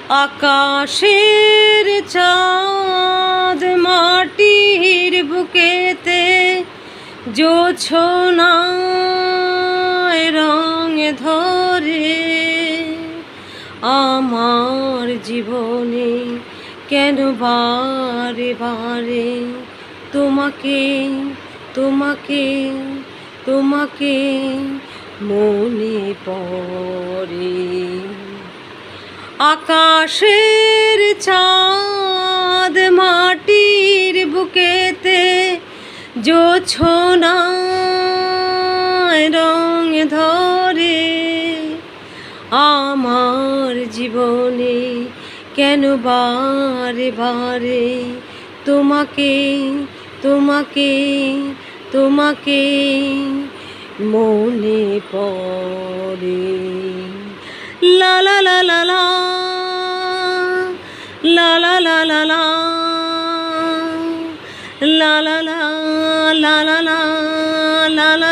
আকাশের চাঁদ মাটির বুকেতে জোছনায় রং ধরে আমার জীবনে কেন বারে বারে তোমাকে তোমাকে তোমাকে মনে পড়ে। আকাশের চাঁদ মাটির বুকেতে জোছনায় রং ধরে আমার জীবনে কেন বারে বারে তোমাকে তোমাকে তোমাকে মনে পড়ে। লা লা লা লা লা লা লা লা লা লা লা লা লা লা লা লা লা লা